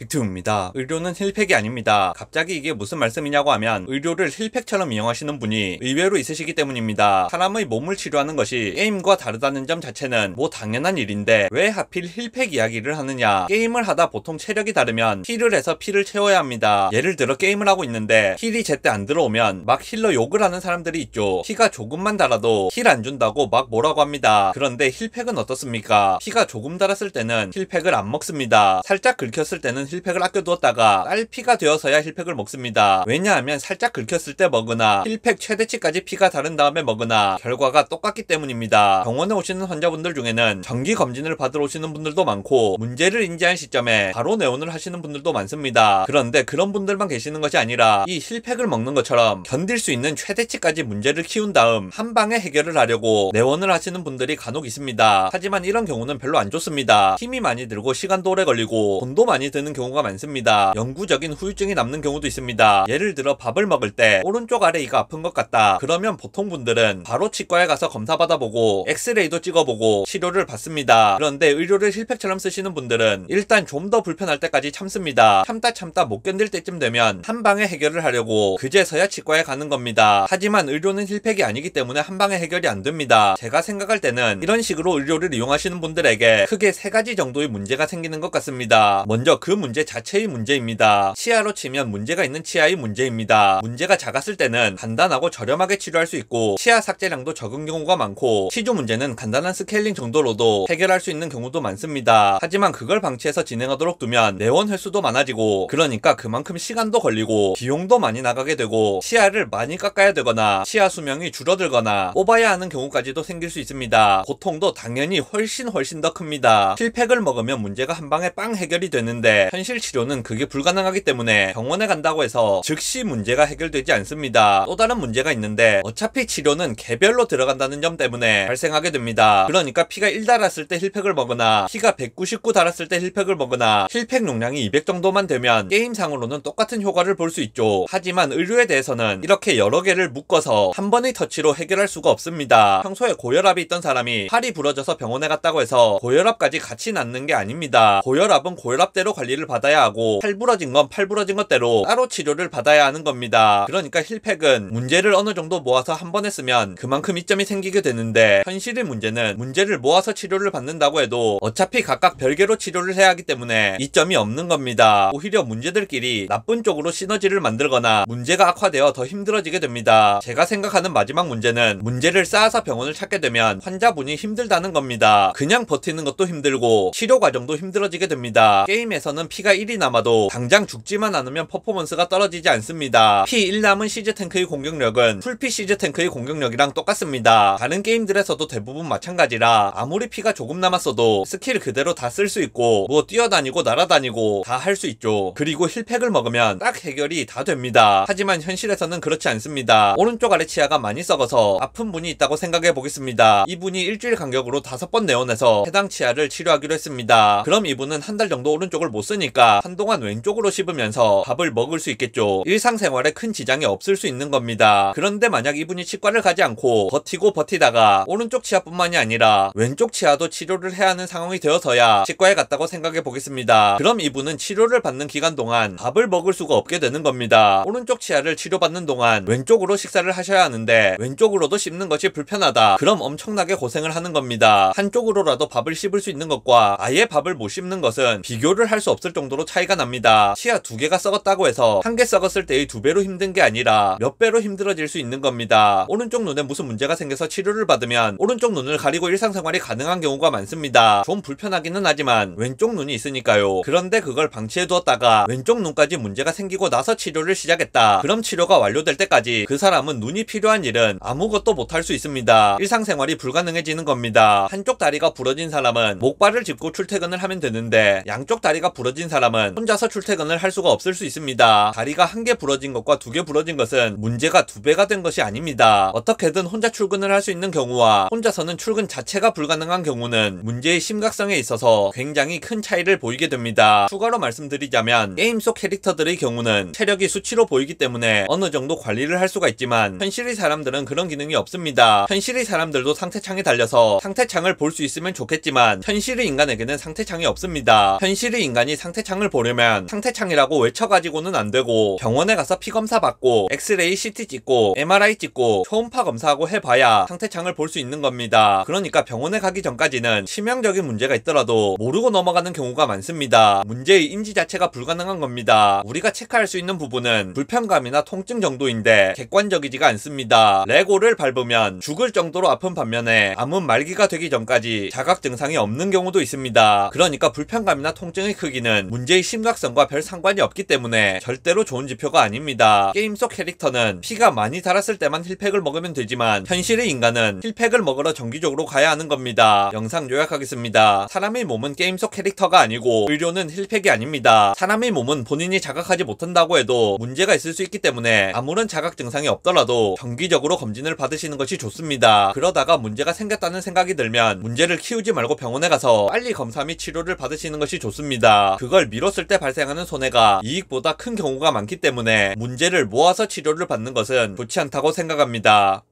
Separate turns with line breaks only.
빅튜브입니다. 의료는 힐팩이 아닙니다. 갑자기 이게 무슨 말씀이냐고 하면 의료를 힐팩처럼 이용하시는 분이 의외로 있으시기 때문입니다. 사람의 몸을 치료하는 것이 게임과 다르다는 점 자체는 뭐 당연한 일인데 왜 하필 힐팩 이야기를 하느냐. 게임을 하다 보통 체력이 다르면 힐을 해서 피를 채워야 합니다. 예를 들어 게임을 하고 있는데 힐이 제때 안 들어오면 막 힐러 욕을 하는 사람들이 있죠. 피가 조금만 달아도 힐 안 준다고 막 뭐라고 합니다. 그런데 힐팩은 어떻습니까? 피가 조금 달았을 때는 힐팩을 안 먹습니다. 살짝 긁혔을 때는 힐팩을 아껴두었다가 딸피가 되어서야 힐팩을 먹습니다. 왜냐하면 살짝 긁혔을 때 먹으나 힐팩 최대치까지 피가 다른 다음에 먹으나 결과가 똑같기 때문입니다. 병원에 오시는 환자분들 중에는 정기 검진을 받으러 오시는 분들도 많고 문제를 인지한 시점에 바로 내원을 하시는 분들도 많습니다. 그런데 그런 분들만 계시는 것이 아니라 이 힐팩을 먹는 것처럼 견딜 수 있는 최대치까지 문제를 키운 다음 한 방에 해결을 하려고 내원을 하시는 분들이 간혹 있습니다. 하지만 이런 경우는 별로 안 좋습니다. 힘이 많이 들고 시간도 오래 걸리고 돈도 많이 드는 경우가 많습니다. 영구적인 후유증이 남는 경우도 있습니다. 예를 들어 밥을 먹을 때 오른쪽 아래 이가 아픈 것 같다. 그러면 보통 분들은 바로 치과에 가서 검사 받아보고 엑스레이도 찍어보고 치료를 받습니다. 그런데 의료를 힐팩처럼 쓰시는 분들은 일단 좀 더 불편할 때까지 참습니다. 참다 못 견딜 때쯤 되면 한 방에 해결을 하려고 그제서야 치과에 가는 겁니다. 하지만 의료는 힐팩이 아니기 때문에 한 방에 해결이 안 됩니다. 제가 생각할 때는 이런 식으로 의료를 이용하시는 분들에게 크게 세 가지 정도의 문제가 생기는 것 같습니다. 먼저 그 문제 자체의 문제입니다. 치아로 치면 문제가 있는 치아의 문제입니다. 문제가 작았을 때는 간단하고 저렴하게 치료할 수 있고 치아 삭제량도 적은 경우가 많고 치주 문제는 간단한 스케일링 정도로도 해결할 수 있는 경우도 많습니다. 하지만 그걸 방치해서 진행하도록 두면 내원 횟수도 많아지고 그러니까 그만큼 시간도 걸리고 비용도 많이 나가게 되고 치아를 많이 깎아야 되거나 치아 수명이 줄어들거나 뽑아야 하는 경우까지도 생길 수 있습니다. 고통도 당연히 훨씬 더 큽니다. 힐팩을 먹으면 문제가 한 방에 빵 해결이 되는데 현실 치료는 그게 불가능하기 때문에 병원에 간다고 해서 즉시 문제가 해결되지 않습니다. 또 다른 문제가 있는데 어차피 치료는 개별로 들어간다는 점 때문에 발생하게 됩니다. 그러니까 피가 1 달았을 때 힐팩을 먹거나 피가 199 달았을 때 힐팩을 먹거나 힐팩 용량이 200 정도만 되면 게임상으로는 똑같은 효과를 볼 수 있죠. 하지만 의료에 대해서는 이렇게 여러 개를 묶어서 한 번의 터치로 해결할 수가 없습니다. 평소에 고혈압이 있던 사람이 팔이 부러져서 병원에 갔다고 해서 고혈압까지 같이 낫는 게 아닙니다. 고혈압은 고혈압대로 관리를 받아야 하고 팔 부러진 건 팔 부러진 것대로 따로 치료를 받아야 하는 겁니다. 그러니까 힐팩은 문제를 어느 정도 모아서 한 번에 쓰면 그만큼 이점이 생기게 되는데 현실의 문제는 문제를 모아서 치료를 받는다고 해도 어차피 각각 별개로 치료를 해야 하기 때문에 이점이 없는 겁니다. 오히려 문제들끼리 나쁜 쪽으로 시너지를 만들거나 문제가 악화되어 더 힘들어지게 됩니다. 제가 생각하는 마지막 문제는 문제를 쌓아서 병원을 찾게 되면 환자분이 힘들다는 겁니다. 그냥 버티는 것도 힘들고 치료 과정도 힘들어지게 됩니다. 게임에서는 피가 1이 남아도 당장 죽지만 않으면 퍼포먼스가 떨어지지 않습니다. 피 1 남은 시즈탱크의 공격력은 풀피 시즈탱크의 공격력이랑 똑같습니다. 다른 게임들에서도 대부분 마찬가지라 아무리 피가 조금 남았어도 스킬 그대로 다 쓸 수 있고 뭐 뛰어다니고 날아다니고 다 할 수 있죠. 그리고 힐팩을 먹으면 딱 해결이 다 됩니다. 하지만 현실에서는 그렇지 않습니다. 오른쪽 아래 치아가 많이 썩어서 아픈 분이 있다고 생각해 보겠습니다. 이분이 일주일 간격으로 5번 내원해서 해당 치아를 치료하기로 했습니다. 그럼 이분은 한 달 정도 오른쪽을 못 쓰니까 한동안 왼쪽으로 씹으면서 밥을 먹을 수 있겠죠. 일상생활에 큰 지장이 없을 수 있는 겁니다. 그런데 만약 이분이 치과를 가지 않고 버티다가 오른쪽 치아뿐만이 아니라 왼쪽 치아도 치료를 해야 하는 상황이 되어서야 치과에 갔다고 생각해 보겠습니다. 그럼 이분은 치료를 받는 기간 동안 밥을 먹을 수가 없게 되는 겁니다. 오른쪽 치아를 치료받는 동안 왼쪽으로 식사를 하셔야 하는데 왼쪽으로도 씹는 것이 불편하다. 그럼 엄청나게 고생을 하는 겁니다. 한쪽으로라도 밥을 씹을 수 있는 것과 아예 밥을 못 씹는 것은 비교를 할 수 없을 정도로 차이가 납니다. 치아 2개가 썩었다고 해서 한 개 썩었을 때의 2배로 힘든 게 아니라 몇 배로 힘들어질 수 있는 겁니다. 오른쪽 눈에 무슨 문제가 생겨서 치료를 받으면 오른쪽 눈을 가리고 일상생활이 가능한 경우가 많습니다. 좀 불편하기는 하지만 왼쪽 눈이 있으니까요. 그런데 그걸 방치해 두었다가 왼쪽 눈까지 문제가 생기고 나서 치료를 시작했다. 그럼 치료가 완료될 때까지 그 사람은 눈이 필요한 일은 아무것도 못할 수 있습니다. 일상생활이 불가능해지는 겁니다. 한쪽 다리가 부러진 사람은 목발을 짚고 출퇴근을 하면 되는데 양쪽 다리가 부러진 사람은 혼자서 출퇴근을 할 수가 없을 수 있습니다. 다리가 1개 부러진 것과 2개 부러진 것은 문제가 2배가 된 것이 아닙니다. 어떻게든 혼자 출근을 할 수 있는 경우와 혼자서는 출근 자체가 불가능한 경우는 문제의 심각성에 있어서 굉장히 큰 차이를 보이게 됩니다. 추가로 말씀드리자면 게임 속 캐릭터들의 경우는 체력이 수치로 보이기 때문에 어느 정도 관리를 할 수가 있지만 현실의 사람들은 그런 기능이 없습니다. 현실의 사람들도 상태창에 달려서 상태창을 볼 수 있으면 좋겠지만 현실의 인간에게는 상태창이 없습니다. 현실의 인간이 상태 상태창을 보려면 상태창이라고 외쳐가지고는 안되고 병원에 가서 피검사 받고 엑스레이 CT 찍고 MRI 찍고 초음파 검사하고 해봐야 상태창을 볼 수 있는 겁니다. 그러니까 병원에 가기 전까지는 치명적인 문제가 있더라도 모르고 넘어가는 경우가 많습니다. 문제의 인지 자체가 불가능한 겁니다. 우리가 체크할 수 있는 부분은 불편감이나 통증 정도인데 객관적이지가 않습니다. 레고를 밟으면 죽을 정도로 아픈 반면에 암은 말기가 되기 전까지 자각 증상이 없는 경우도 있습니다. 그러니까 불편감이나 통증의 크기는 문제의 심각성과 별 상관이 없기 때문에 절대로 좋은 지표가 아닙니다. 게임 속 캐릭터는 피가 많이 달았을 때만 힐팩을 먹으면 되지만 현실의 인간은 힐팩을 먹으러 정기적으로 가야 하는 겁니다. 영상 요약하겠습니다. 사람의 몸은 게임 속 캐릭터가 아니고 의료는 힐팩이 아닙니다. 사람의 몸은 본인이 자각하지 못한다고 해도 문제가 있을 수 있기 때문에 아무런 자각 증상이 없더라도 정기적으로 검진을 받으시는 것이 좋습니다. 그러다가 문제가 생겼다는 생각이 들면 문제를 키우지 말고 병원에 가서 빨리 검사 및 치료를 받으시는 것이 좋습니다. 그걸 미뤘을 때 발생하는 손해가 이익보다 큰 경우가 많기 때문에 문제를 모아서 치료를 받는 것은 좋지 않다고 생각합니다.